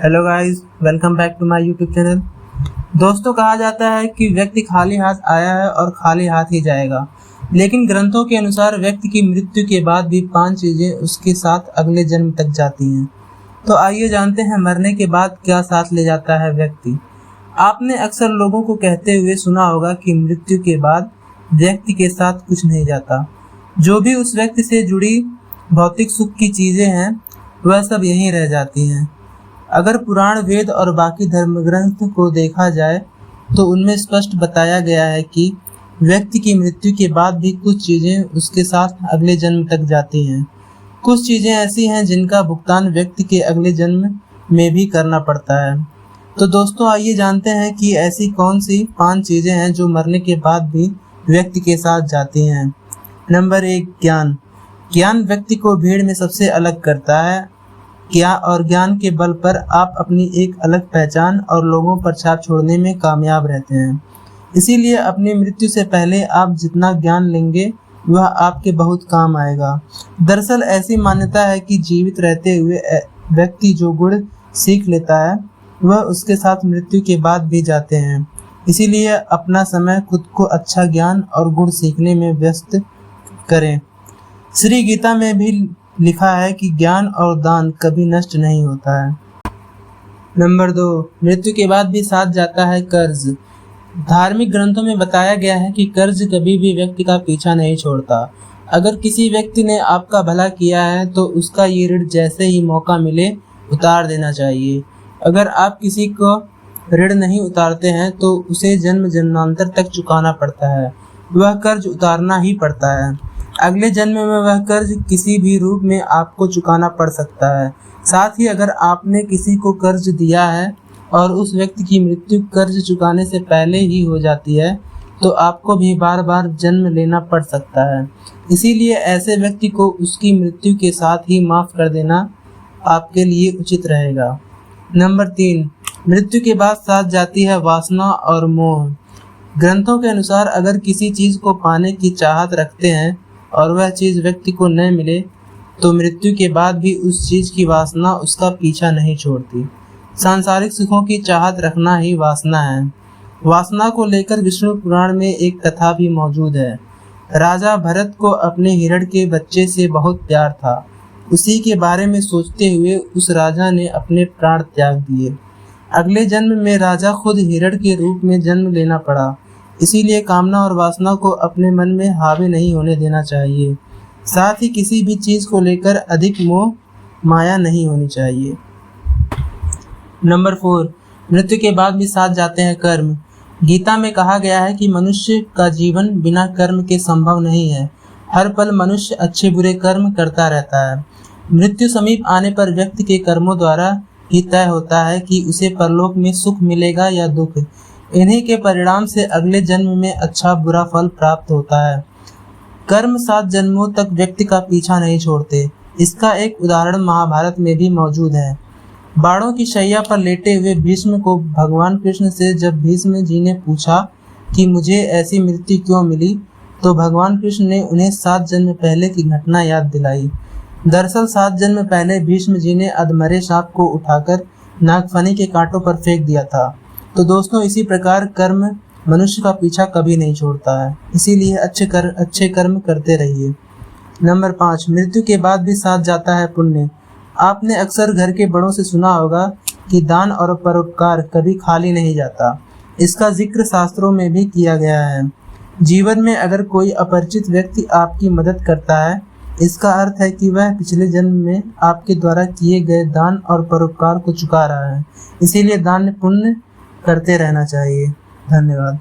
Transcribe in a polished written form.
Hello guys, welcome back to my YouTube channel. दोस्तों, कहा जाता है कि व्यक्ति खाली हाथ आया है और खाली हाथ ही जाएगा, लेकिन ग्रंथों के अनुसार व्यक्ति की मृत्यु के बाद भी 5 चीजें उसके साथ अगले जन्म तक जाती हैं। तो आइए जानते हैं मरने के बाद क्या साथ ले जाता है व्यक्ति। आपने अक्सर लोगों को कहते हुए सुना होगा कि मृत्यु के बाद व्यक्ति के साथ कुछ नहीं जाता। जो भी उस व्यक्ति से जुड़ी भौतिक सुख की चीजें हैं वह सब यहीं रह जाती हैं। अगर पुराण, वेद और बाकी धर्म ग्रंथ को देखा जाए तो उनमें स्पष्ट बताया गया है कि व्यक्ति की मृत्यु के बाद भी कुछ चीजें उसके साथ अगले जन्म तक जाती हैं। कुछ चीजें ऐसी हैं जिनका भुगतान व्यक्ति के अगले जन्म में भी करना पड़ता है। तो दोस्तों, आइए जानते हैं कि ऐसी कौन सी 5 चीजें हैं जो मरने के बाद भी व्यक्ति के साथ जाती हैं। नंबर 1, ज्ञान। ज्ञान व्यक्ति को भीड़ में सबसे अलग करता है। ज्ञान के बल पर आप अपनी एक अलग पहचान और लोगों पर छाप छोड़ने में कामयाब रहते हैं। इसीलिए अपनी मृत्यु से पहले आप जितना ज्ञान लेंगे वह आपके बहुत काम आएगा। दरअसल ऐसी मान्यता है कि जीवित रहते हुए व्यक्ति जो गुण सीख लेता है वह उसके साथ मृत्यु के बाद भी जाते हैं। इसीलिए अपना समय खुद को अच्छा ज्ञान और गुण सीखने में व्यस्त करें। श्री गीता में भी लिखा है कि ज्ञान और दान कभी नष्ट नहीं होता है। नंबर 2, मृत्यु के बाद भी साथ जाता है कर्ज। धार्मिक ग्रंथों में बताया गया है कि कर्ज कभी भी व्यक्ति का पीछा नहीं छोड़ता। अगर किसी व्यक्ति ने आपका भला किया है तो उसका ये ऋण जैसे ही मौका मिले उतार देना चाहिए। अगर आप किसी को ऋण नहीं उतारते हैं तो उसे जन्म जन्मांतर तक चुकाना पड़ता है। वह कर्ज उतारना ही पड़ता है। अगले जन्म में वह कर्ज किसी भी रूप में आपको चुकाना पड़ सकता है। साथ ही अगर आपने किसी को कर्ज दिया है और उस व्यक्ति की मृत्यु कर्ज चुकाने से पहले ही हो जाती है तो आपको भी बार बार जन्म लेना पड़ सकता है। इसीलिए ऐसे व्यक्ति को उसकी मृत्यु के साथ ही माफ कर देना आपके लिए उचित रहेगा। नंबर 3, मृत्यु के बाद साथ जाती है वासना और मोह। ग्रंथों के अनुसार अगर किसी चीज को पाने की चाहत रखते हैं और वह चीज व्यक्ति को न मिले तो मृत्यु के बाद भी उस चीज की वासना उसका पीछा नहीं छोड़ती। सांसारिक सुखों की चाहत रखना ही वासना है। वासना को लेकर विष्णु पुराण में एक कथा भी मौजूद है। राजा भरत को अपने हिरण के बच्चे से बहुत प्यार था। उसी के बारे में सोचते हुए उस राजा ने अपने प्राण त्याग दिए। अगले जन्म में राजा खुद हिरण के रूप में जन्म लेना पड़ा। इसीलिए कामना और वासना को अपने मन में हावी नहीं होने देना चाहिए। साथ ही किसी भी चीज को लेकर अधिक मोह माया नहीं होनी चाहिए। नंबर 4, मृत्यु के बाद भी साथ जाते हैं कर्म। गीता में कहा गया है कि मनुष्य का जीवन बिना कर्म के संभव नहीं है। हर पल मनुष्य अच्छे बुरे कर्म करता रहता है। मृत्यु समीप आने पर व्यक्ति के कर्मों द्वारा ही तय होता है कि उसे परलोक में सुख मिलेगा या दुख। इन्हीं के परिणाम से अगले जन्म में अच्छा बुरा फल प्राप्त होता है। कर्म 7 जन्मों तक व्यक्ति का पीछा नहीं छोड़ते। इसका एक उदाहरण महाभारत में भी मौजूद है। बाणों की शैया पर लेटे हुए भीष्म को भगवान कृष्ण से जब भीष्म जी ने पूछा कि मुझे ऐसी मृत्यु क्यों मिली तो भगवान कृष्ण ने उन्हें 7 जन्म पहले की घटना याद दिलाई। दरअसल 7 जन्म पहले भीष्म जी ने अधमरे सांप को उठाकर नागफनी के कांटों पर फेंक दिया था। तो दोस्तों, इसी प्रकार कर्म मनुष्य का पीछा कभी नहीं छोड़ता है। इसीलिए अच्छे कर्म करते रहिए। नंबर 5, मृत्यु के बाद भी साथ जाता है पुण्य। आपने अक्सर घर के बड़ों से सुना होगा कि दान और परोपकार कभी खाली नहीं जाता। इसका जिक्र शास्त्रों में भी किया गया है। जीवन में अगर कोई अपरिचित व्यक्ति आपकी मदद करता है, इसका अर्थ है कि वह पिछले जन्म में आपके द्वारा किए गए दान और परोपकार को चुका रहा है। इसीलिए दान पुण्य करते रहना चाहिए। धन्यवाद।